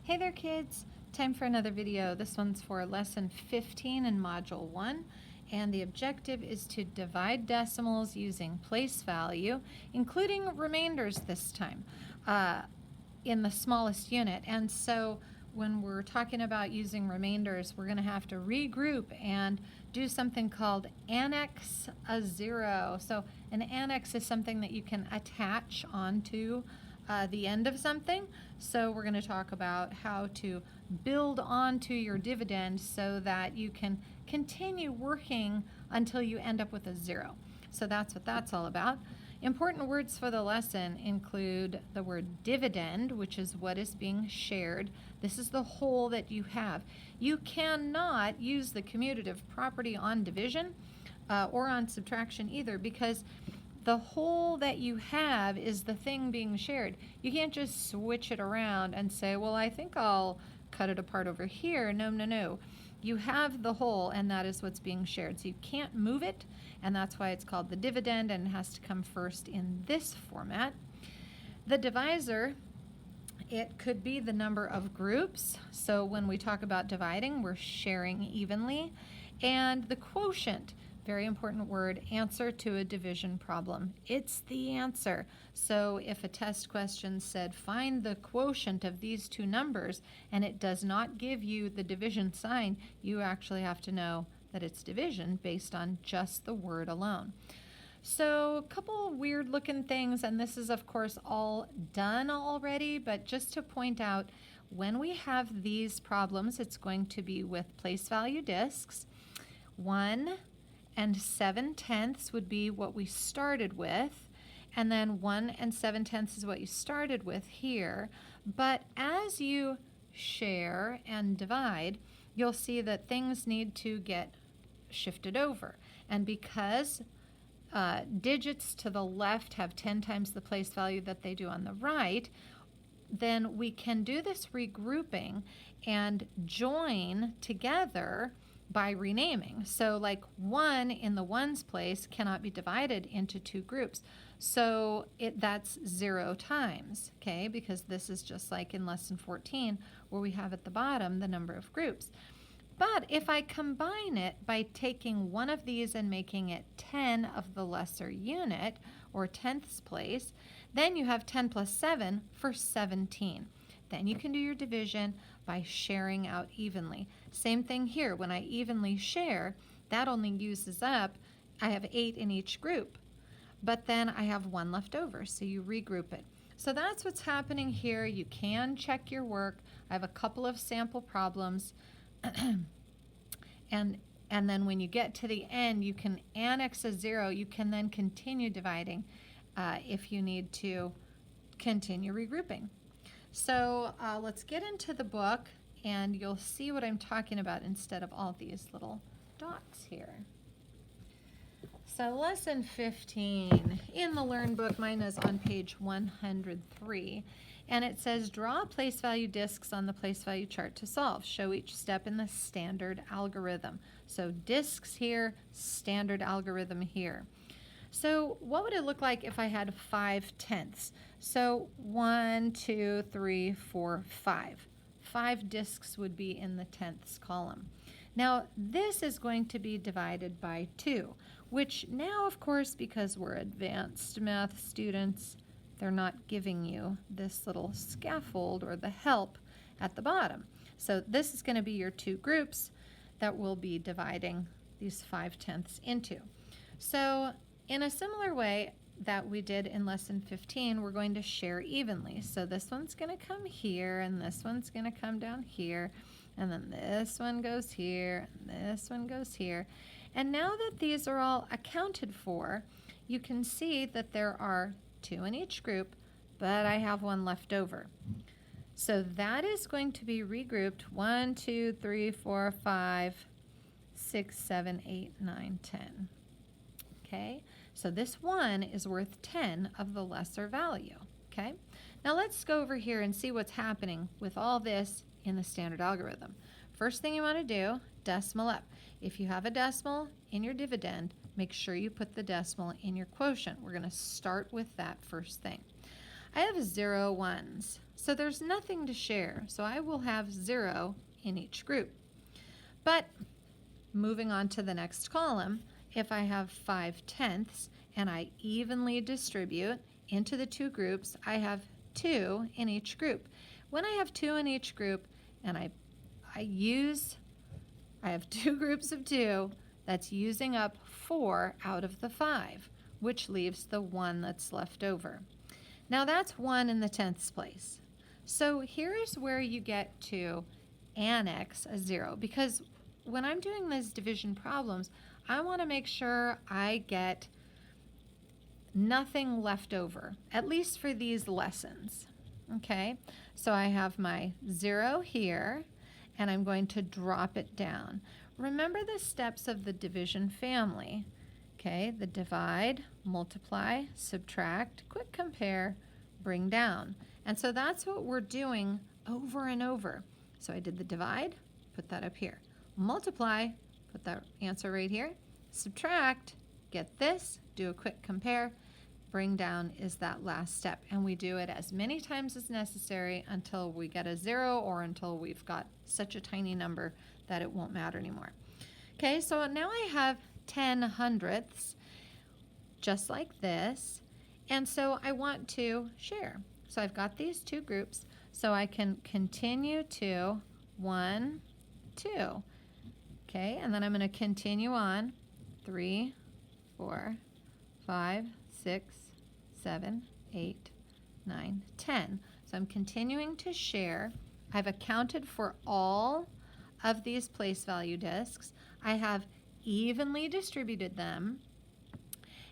Hey there kids! Time for another video. This one's for lesson 15 in module 1, and the objective is to divide decimals using place value, including remainders this time, in the smallest unit. And so when we're talking about using remainders, we're going to have to regroup and do something called annex a zero. So an annex is something that you can attach onto the end of something. So we're going to talk about how to build onto your dividend so that you can continue working until you end up with a zero. So that's what that's all about. Important words for the lesson include the word dividend, which is what is being shared. This is the whole that you have. You cannot use the commutative property on division or on subtraction either, because the whole that you have is the thing being shared. You can't just switch it around and say, well, I think I'll cut it apart over here. No, no, no. You have the whole, and that is what's being shared. So you can't move it, and that's why it's called the dividend, and it has to come first in this format. The divisor, it could be the number of groups. So when we talk about dividing, we're sharing evenly. And the quotient, very important word, answer to a division problem. It's the answer. So if a test question said, find the quotient of these two numbers, and it does not give you the division sign, you actually have to know that it's division based on just the word alone. So a couple weird looking things, and this is of course all done already, but just to point out, when we have these problems, it's going to be with place value discs. 1 7/10 would be what we started with, and then 1 7/10 is what you started with here. But as you share and divide, you'll see that things need to get shifted over. And because digits to the left have 10 times the place value that they do on the right, then we can do this regrouping and join together by renaming. So like 1 in the ones place cannot be divided into two groups. So that's 0 times, okay? Because this is just like in lesson 14 where we have at the bottom the number of groups. But if I combine it by taking one of these and making it 10 of the lesser unit, or 10ths place, then you have 10 plus 7 for 17. Then you can do your division by sharing out evenly. Same thing here. When I evenly share, that only uses up, I have 8 in each group, but then I have 1 left over, so you regroup it. So that's what's happening here. You can check your work. I have a couple of sample problems, and then when you get to the end, you can annex a 0. You can then continue dividing if you need to continue regrouping. So let's get into the book, and you'll see what I'm talking about instead of all these little dots here. So lesson 15 in the Learn book, mine is on page 103, and it says draw place value discs on the place value chart to solve. Show each step in the standard algorithm. So discs here, standard algorithm here. So what would it look like if I had 5/10? So 1, 2, 3, 4, 5. 5 discs would be in the 10ths column. Now this is going to be divided by 2, which now of course, because we're advanced math students, they're not giving you this little scaffold or the help at the bottom. So this is going to be your two groups that we'll be dividing these 5/10 into. So in a similar way that we did in lesson 15, we're going to share evenly. So this one's going to come here, and this one's going to come down here, and then this one goes here, and this one goes here. And now that these are all accounted for, you can see that there are 2 in each group, but I have 1 left over. So that is going to be regrouped 1, 2, 3, 4, 5, 6, 7, 8, 9, 10. Okay, so this 1 is worth 10 of the lesser value. Okay, now let's go over here and see what's happening with all this in the standard algorithm. First thing you want to do, decimal up. If you have a decimal in your dividend, make sure you put the decimal in your quotient. We're going to start with that first thing. I have 0 ones, so there's nothing to share, so I will have 0 in each group. But moving on to the next column, if I have 5/10 and I evenly distribute into the 2 groups, I have 2 in each group. When I have 2 in each group and I have 2 groups of 2, that's using up 4 out of the 5, which leaves the 1 that's left over. Now that's 1 in the 10th place. So here's where you get to annex a 0, because when I'm doing these division problems, I want to make sure I get nothing left over, at least for these lessons. Okay, so I have my 0 here, and I'm going to drop it down. Remember the steps of the division family. Okay, the divide, multiply, subtract, quick compare, bring down. And so that's what we're doing over and over. So I did the divide, put that up here. Multiply, put that answer right here. Subtract, get this, do a quick compare. Bring down is that last step. And we do it as many times as necessary until we get a 0 or until we've got such a tiny number that it won't matter anymore. Okay, so now I have 10/100ths, just like this. And so I want to share. So I've got these 2 groups, so I can continue to 1, 2. Okay, and then I'm going to continue on 3, 4, 5, 6, 7, 8, 9, 10. So I'm continuing to share. I've accounted for all of these place value discs. I have evenly distributed them.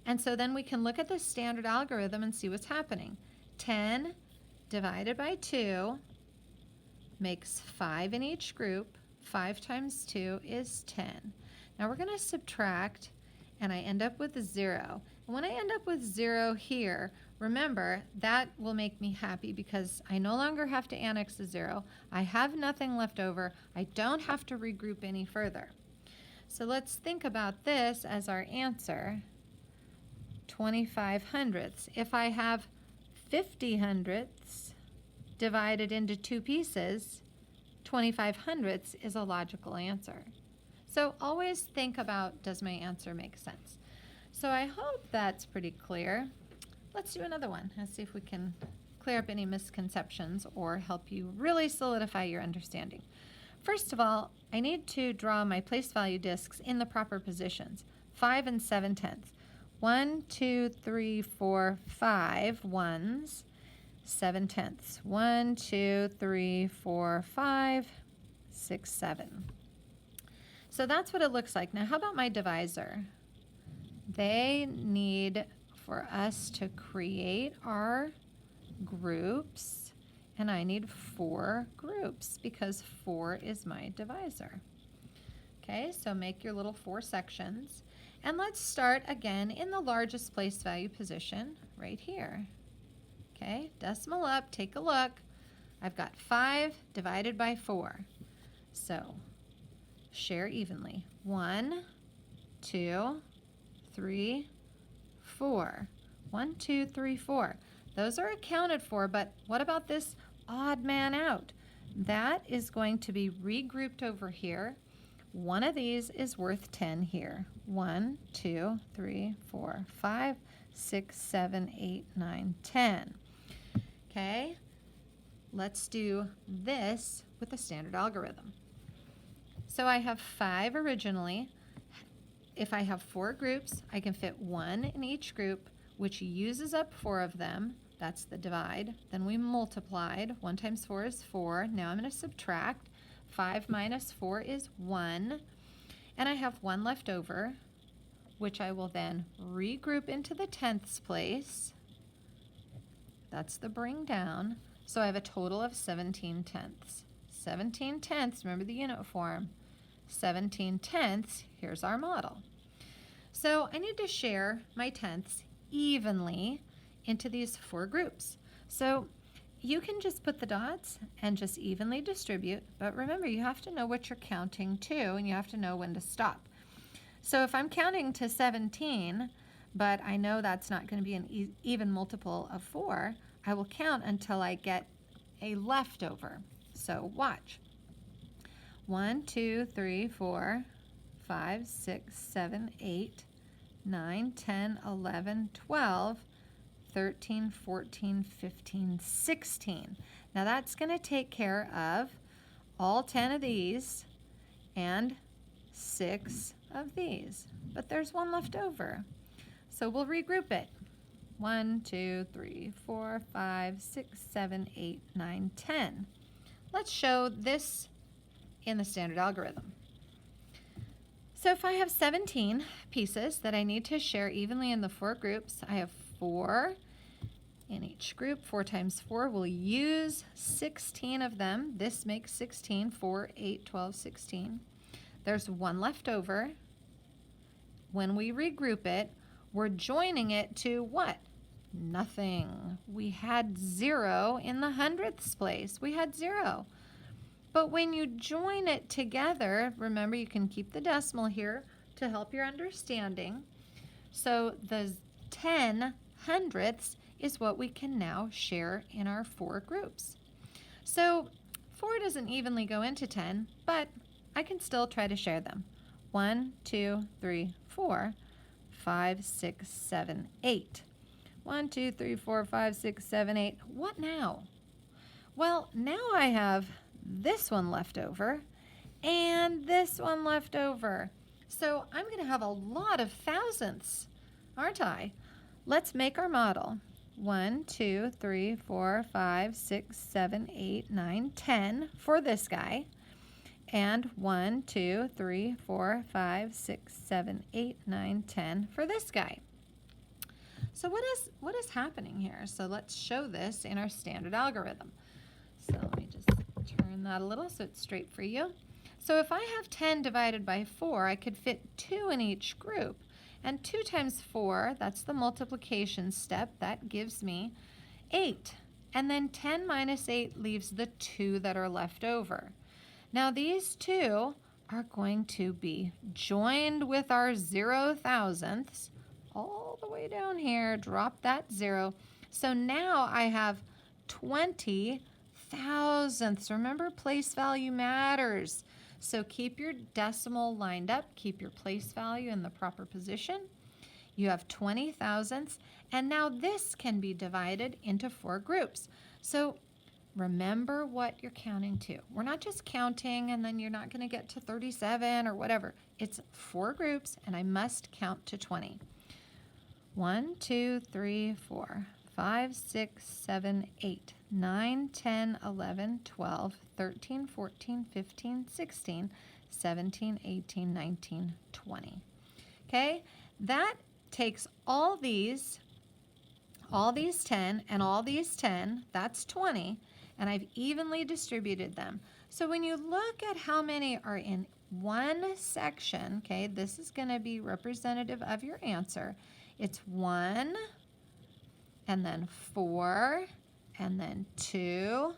And so then we can look at the standard algorithm and see what's happening. 10 divided by 2 makes 5 in each group. 5 times 2 is 10. Now we're going to subtract, and I end up with 0. And when I end up with 0 here, remember, that will make me happy because I no longer have to annex a 0. I have nothing left over. I don't have to regroup any further. So let's think about this as our answer. 25/100ths. If I have 50/100ths divided into 2 pieces, 25/100ths is a logical answer. So always think about, does my answer make sense? So I hope that's pretty clear. Let's do another one. Let's see if we can clear up any misconceptions or help you really solidify your understanding. First of all, I need to draw my place value discs in the proper positions. 5 and 7/10. 1, 2, 3, 4, 5 ones. 7/10. 1, 2, 3, 4, 5, 6, 7. So that's what it looks like. Now, how about my divisor? They need for us to create our groups, and I need 4 groups because 4 is my divisor. Okay, so make your little 4 sections. And let's start again in the largest place value position right here. Okay, decimal up, take a look. I've got 5 divided by 4. So share evenly. 1, 2, 3, 4. 1, 2, 3, 4. Those are accounted for, but what about this odd man out? That is going to be regrouped over here. One of these is worth 10 here. 1, 2, 3, 4, 5, 6, 7, 8, 9, 10. Okay, let's do this with the standard algorithm. So I have 5 originally. If I have 4 groups, I can fit 1 in each group, which uses up 4 of them. That's the divide. Then we multiplied. 1 times 4 is 4. Now I'm going to subtract. 5 minus 4 is 1. And I have 1 left over, which I will then regroup into the 10ths place. That's the bring down. So I have a total of 17/10. 17/10, remember the unit form. 17/10, here's our model. So I need to share my tenths evenly into these 4 groups. So you can just put the dots and just evenly distribute, but remember you have to know what you're counting to and you have to know when to stop. So if I'm counting to 17, but I know that's not going to be an even multiple of 4, I will count until I get a leftover. So watch. 1, 2, 3, 4, 5, 6, 7, 8, 9, 10, 11, 12, 13, 14, 15, 16. Now that's going to take care of all 10 of these and 6 of these. But there's one left over. So we'll regroup it. 1, 2, 3, 4, 5, 6, 7, 8, 9, 10. Let's show this in the standard algorithm. So if I have 17 pieces that I need to share evenly in the 4 groups, I have 4 in each group. 4 times 4 will use 16 of them. This makes 16. 4, 8, 12, 16. There's one left over. When we regroup it, we're joining it to what? Nothing. We had 0 in the hundredths place. We had 0. But when you join it together, remember you can keep the decimal here to help your understanding. So the 10 hundredths is what we can now share in our 4 groups. So 4 doesn't evenly go into 10, but I can still try to share them. 1, 2, 3, 4, 5, 6, 7, 8. 1, 2, 3, 4, 5, 6, 7, 8. What now? Well, now I have this one left over and this one left over. So I'm going to have a lot of thousandths, aren't I? Let's make our model. 1, 2, 3, 4, 5, 6, 7, 8, 9, 10 for this guy. And 1, 2, 3, 4, 5, 6, 7, 8, 9, 10 for this guy. So what is happening here? So let's show this in our standard algorithm. So let me just turn that a little so it's straight for you. So if I have 10 divided by 4, I could fit 2 in each group. And 2 times 4, that's the multiplication step. That gives me 8. And then 10 minus 8 leaves the 2 that are left over. Now these 2 are going to be joined with our 0 thousandths all the way down here. Drop that 0. So now I have 20 thousandths. Remember, place value matters. So keep your decimal lined up. Keep your place value in the proper position. You have 20 thousandths. And now this can be divided into 4 groups. So remember what you're counting to. We're not just counting and then you're not going to get to 37 or whatever. It's 4 groups and I must count to 20. 1, 2, 3, 4, 5, 6, 7, 8, 9, 10, 11, 12, 13, 14, 15, 16, 17, 18, 19, 20. Okay, that takes all these 10 and all these 10, that's 20, and I've evenly distributed them. So when you look at how many are in one section, okay, this is going to be representative of your answer. It's 1, and then 4, and then 2,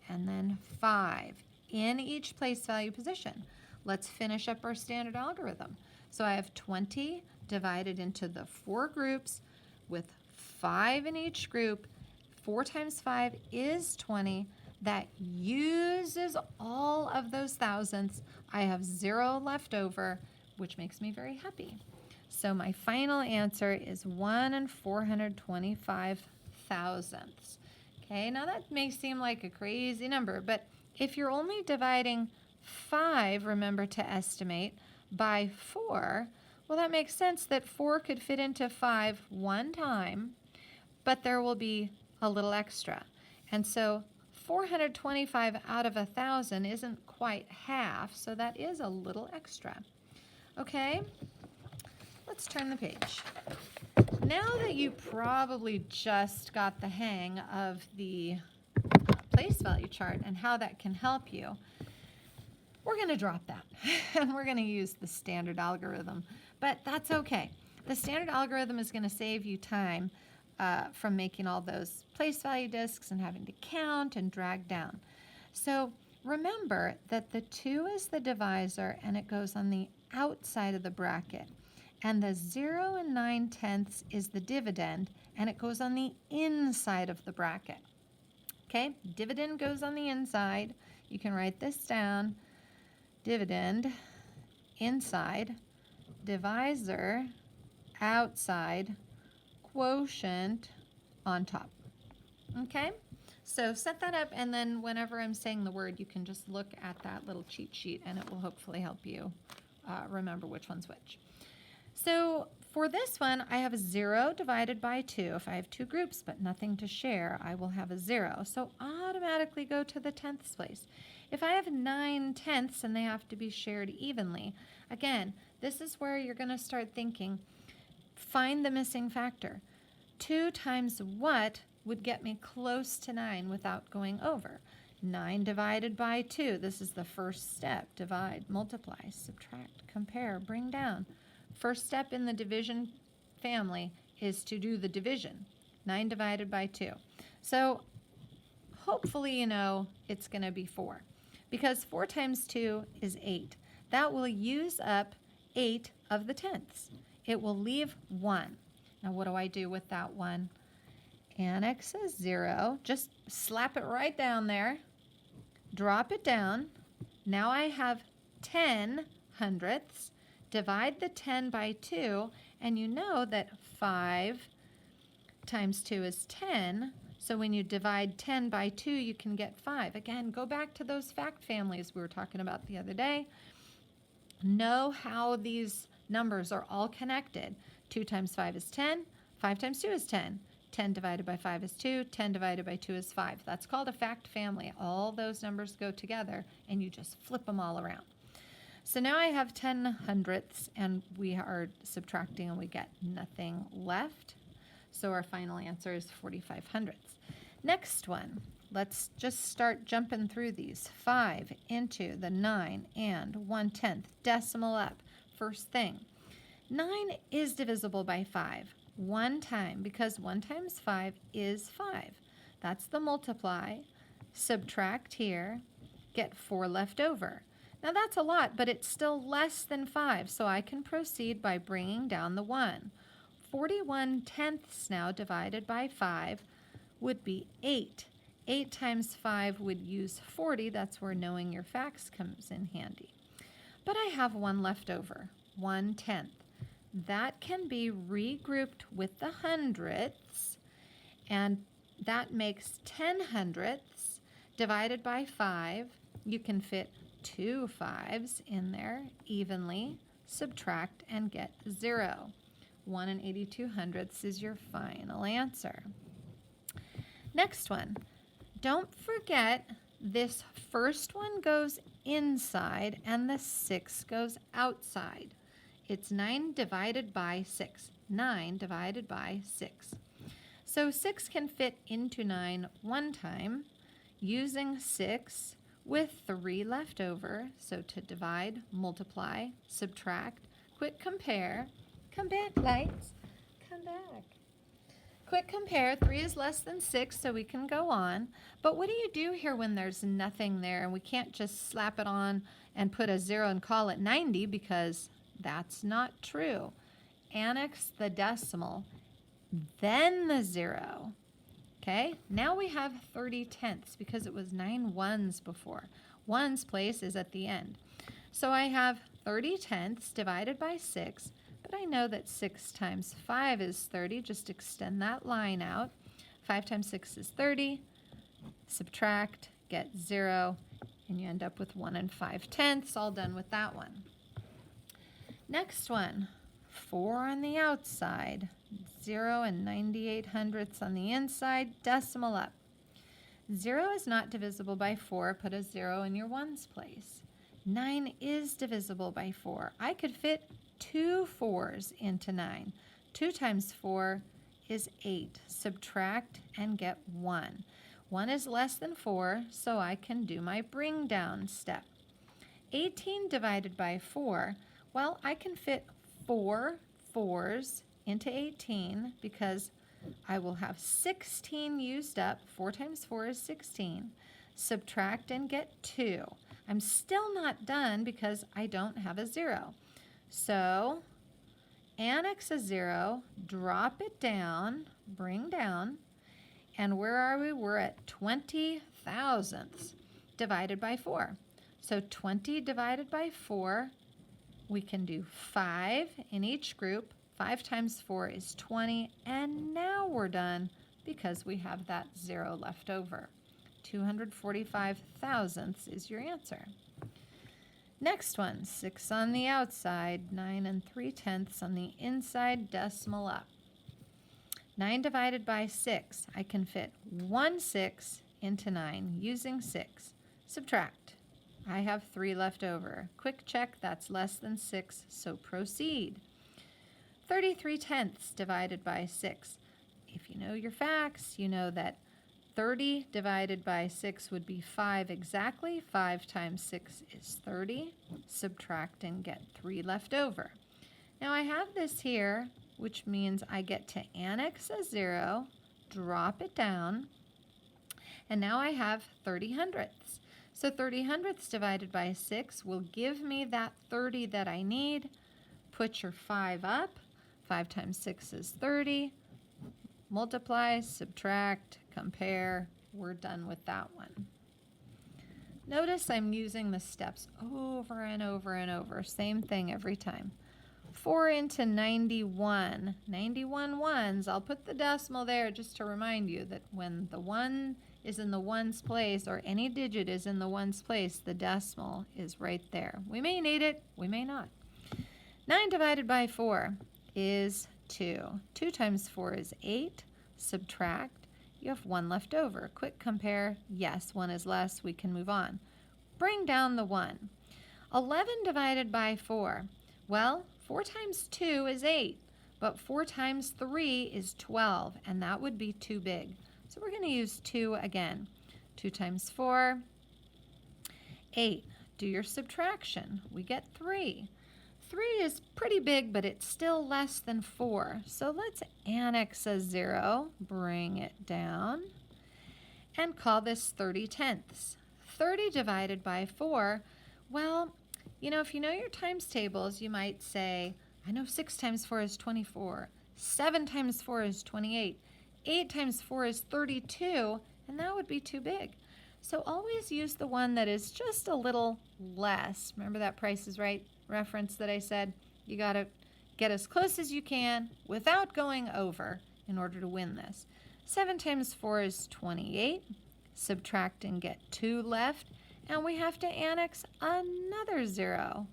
and then 5 in each place value position. Let's finish up our standard algorithm. So I have 20 divided into the 4 groups with 5 in each group. 4 times 5 is 20. That uses all of those thousandths. I have 0 left over, which makes me very happy. So my final answer is 1 and 425 thousandths. Okay, now that may seem like a crazy number, but if you're only dividing 5, remember to estimate, by 4, well, that makes sense that 4 could fit into 5 one time, but there will be a little extra. And so 425 out of 1,000 isn't quite half, so that is a little extra. Okay, let's turn the page. Now that you probably just got the hang of the place value chart and how that can help you, we're going to drop that and we're going to use the standard algorithm, but that's okay. The standard algorithm is going to save you time from making all those place value discs and having to count and drag down. So remember that the 2 is the divisor and it goes on the outside of the bracket. And the 0 and 9 tenths is the dividend, and it goes on the inside of the bracket. Okay, dividend goes on the inside. You can write this down. Dividend inside, divisor outside, quotient on top. Okay, so set that up, and then whenever I'm saying the word, you can just look at that little cheat sheet, and it will hopefully help you remember which one's which. So for this one, I have a 0 divided by 2. If I have two groups but nothing to share, I will have a 0. So automatically go to the tenths place. If I have 9 tenths and they have to be shared evenly, again, this is where you're going to start thinking, find the missing factor. 2 times what would get me close to 9 without going over? 9 divided by 2. This is the first step. Divide, multiply, subtract, compare, bring down. First step in the division family is to do the division. 9 divided by 2. So hopefully you know it's going to be 4, because 4 times 2 is 8. That will use up 8 of the tenths. It will leave 1. Now what do I do with that 1? Annex a 0. Just slap it right down there. Drop it down. Now I have 10 hundredths. Divide the 10 by 2, and you know that 5 times 2 is 10. So when you divide 10 by 2, you can get 5. Again, go back to those fact families we were talking about the other day. Know how these numbers are all connected. 2 times 5 is 10. 5 times 2 is 10. 10 divided by 5 is 2. 10 divided by 2 is 5. That's called a fact family. All those numbers go together, and you just flip them all around. So now I have 10 hundredths, and we are subtracting, and we get nothing left. So our final answer is 45 hundredths. Next one, let's just start jumping through these. 5 into the 9 and 1/10, decimal up. First thing, 9 is divisible by 5 one time, because 1 times 5 is 5. That's the multiply. Subtract here, get 4 left over. Now that's a lot, but it's still less than 5, so I can proceed by bringing down the 1. 41 tenths now divided by 5 would be 8. 8 times 5 would use 40. That's where knowing your facts comes in handy. But I have 1 left over, 1/10. That can be regrouped with the hundredths, and that makes 10 hundredths divided by 5. You can fit 2 5s in there evenly, subtract, and get 0. 1 and 82 hundredths is your final answer. Next one. Don't forget this first one goes inside and the 6 goes outside. It's 9 divided by 6. 9 divided by 6. So 6 can fit into 9 one time using 6 with 3 left over. So to divide, multiply, subtract, quick compare. Come back, lights. Come back. Quick compare. 3 is less than 6, so we can go on. But what do you do here when there's nothing there and we can't just slap it on and put a 0 and call it 90, because that's not true. Annex the decimal, then the 0. Okay, now we have 30 tenths because it was 9 ones before. Ones place is at the end. So I have 30 tenths divided by 6, but I know that 6 times 5 is 30. Just extend that line out. 5 times 6 is 30. Subtract, get 0, and you end up with 1 and 5/10. All done with that one. Next one, 4 on the outside, 0 and 98 hundredths on the inside, decimal up. 0 is not divisible by 4. Put a 0 in your ones place. 9 is divisible by 4. I could fit 2 4s into 9. 2 times 4 is 8. Subtract and get 1. 1 is less than 4, so I can do my bring down step. 18 divided by 4, well, I can fit 4 4s into 18 because I will have 16 used up. 4 times 4 is 16. Subtract and get 2. I'm still not done because I don't have a 0. So annex a 0, drop it down, bring down, and where are we? We're at 20 thousandths divided by 4. So 20 divided by 4, we can do 5 in each group. 5 times 4 is 20, and now we're done because we have that 0 left over. 245 thousandths is your answer. Next one, 6 on the outside, 9 3/10 on the inside, decimal up. 9 divided by 6, I can fit 1 6 into 9 using 6. Subtract. I have 3 left over. Quick check, that's less than 6, so proceed. 33/10 divided by 6. If you know your facts, you know that 30 divided by 6 would be 5 exactly. 5 times 6 is 30. Subtract and get 3 left over. Now I have this here, which means I get to annex a 0, drop it down, and now I have 30 hundredths. So 30 hundredths divided by 6 will give me that 30 that I need. Put your 5 up. 5 times 6 is 30. Multiply, subtract, compare. We're done with that one. Notice I'm using the steps over and over and over. Same thing every time. 4 into 91. 91 ones. I'll put the decimal there just to remind you that when the 1 is in the ones place, or any digit is in the ones place, the decimal is right there. We may need it, we may not. 9 divided by 4 is 2. 2 times 4 is 8. Subtract. You have 1 left over. Quick compare. Yes, 1 is less. We can move on. Bring down the 1. 11 divided by 4. Well, 4 times 2 is 8, but 4 times 3 is 12, and that would be too big. So we're going to use 2 again. 2 times 4, 8. Do your subtraction. We get 3. 3 is pretty big, but it's still less than 4. So let's annex a 0, bring it down, and call this 30/10. 30 divided by 4, well, you know, if you know your times tables, you might say, I know 6 times 4 is 24, 7 times 4 is 28, 8 times 4 is 32, and that would be too big. So always use the one that is just a little less. Remember that Price is Right reference that I said? You got to get as close as you can without going over in order to win this. 7 times 4 is 28. Subtract and get 2 left. And we have to annex another 0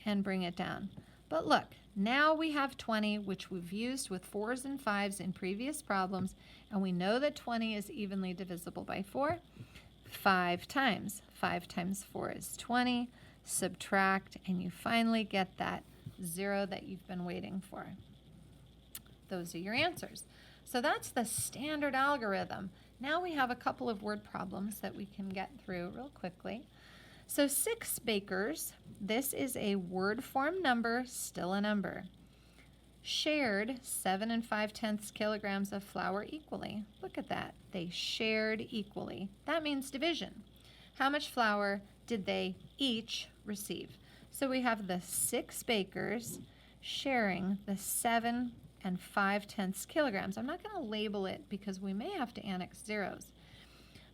and bring it down. But look, now we have 20, which we've used with 4s and 5s in previous problems, and we know that 20 is evenly divisible by 4. 5 times. 5 times 4 is 20. Subtract, and you finally get that 0 that you've been waiting for. Those are your answers. So that's the standard algorithm. Now we have a couple of word problems that we can get through real quickly. So 6 bakers, this is a word form number, still a number. Shared 7 5/10 kilograms of flour equally. Look at that. They shared equally. That means division. How much flour did they each receive? So we have the 6 bakers sharing the 7 5/10 kilograms. I'm not going to label it because we may have to annex zeros.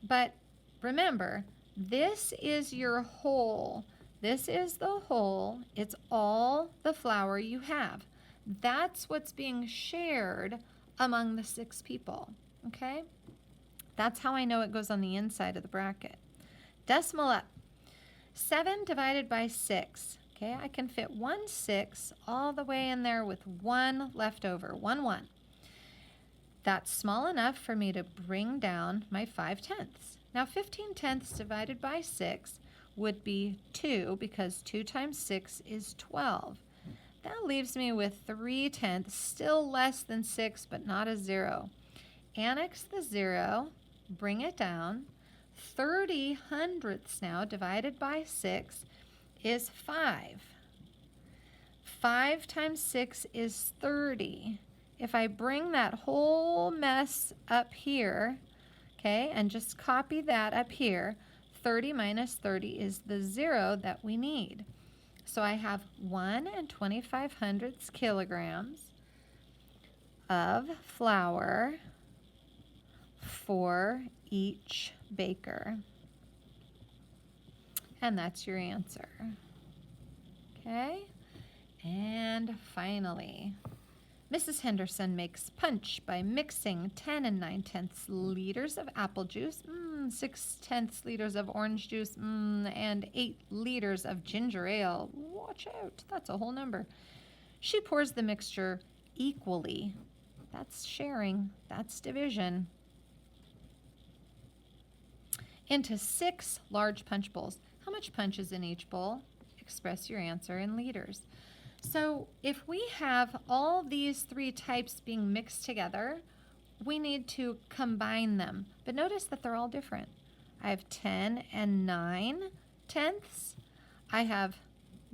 But remember, this is your whole. This is the whole. It's all the flour you have. That's what's being shared among the 6 people, okay? That's how I know it goes on the inside of the bracket. Decimal up. 7 divided by 6. Okay, I can fit 1 6 all the way in there with 1 left over, 1 1. That's small enough for me to bring down my 5/10. Now 15/10 divided by 6 would be 2 because 2 times 6 is 12. That leaves me with 3/10, still less than 6, but not a 0. Annex the 0, bring it down. 30 hundredths now divided by 6 is 5. 5 times 6 is 30. If I bring that whole mess up here, okay, and just copy that up here, 30 minus 30 is the 0 that we need. So I have 1 2500 kilograms of flour for each baker. And that's your answer. Okay? And finally, Mrs. Henderson makes punch by mixing 10 9/10 liters of apple juice, 6/10 liters of orange juice, and 8 liters of ginger ale. Watch out, that's a whole number. She pours the mixture equally. That's sharing, that's division. Into 6 large punch bowls. How much punch is in each bowl? Express your answer in liters. So if we have all these 3 types being mixed together, we need to combine them. But notice that they're all different. I have 10 9/10. I have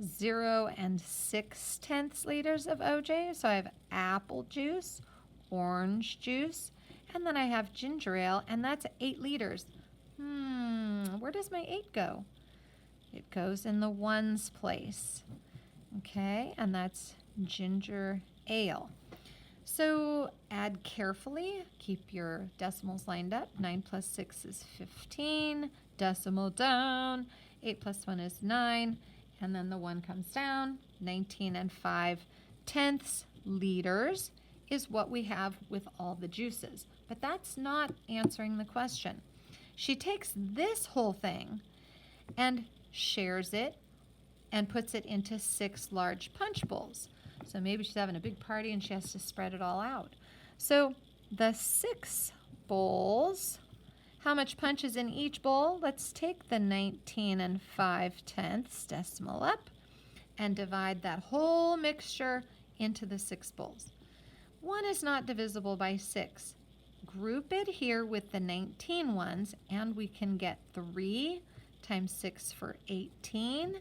0 6/10 liters of OJ. So I have apple juice, orange juice, and then I have ginger ale, and that's 8 liters. Where does my 8 go? It goes in the ones place. Okay, and that's ginger ale. So add carefully, keep your decimals lined up. 9 plus 6 is 15, decimal down. 8 plus 1 is 9, and then the 1 comes down. 19 5/10 liters is what we have with all the juices. But that's not answering the question. She takes this whole thing and shares it and puts it into 6 large punch bowls. So maybe she's having a big party and she has to spread it all out. So the 6 bowls, how much punch is in each bowl? Let's take the 19 5/10 decimal up and divide that whole mixture into the 6 bowls. 1 is not divisible by 6. Group it here with the 19 ones, and we can get 3 times 6 for 18,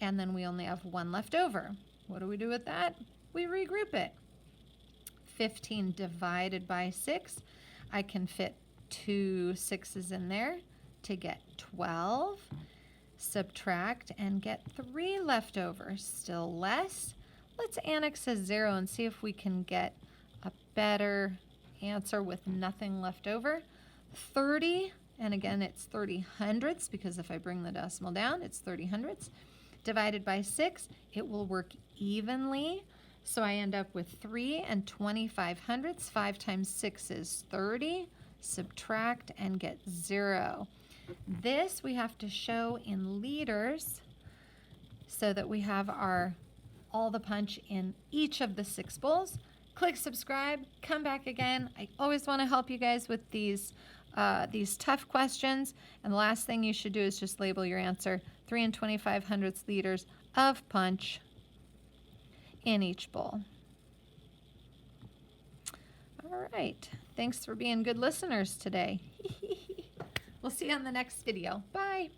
and then we only have 1 left over. What do we do with that? We regroup it. 15 divided by 6, I can fit 2 6s in there to get 12. Subtract and get 3 left over, still less. Let's annex a 0 and see if we can get a better answer with nothing left over. 30, and again it's 30 hundredths, because if I bring the decimal down, it's 30 hundredths. Divided by 6, it will work evenly. So I end up with 3 25 hundredths. 5 times 6 is 30. Subtract and get 0. This we have to show in liters so that we have all the punch in each of the 6 bowls. Click subscribe, come back again. I always want to help you guys with these tough questions. And the last thing you should do is just label your answer. 3 25 hundredths liters of punch in each bowl. All right. Thanks for being good listeners today. We'll see you on the next video. Bye.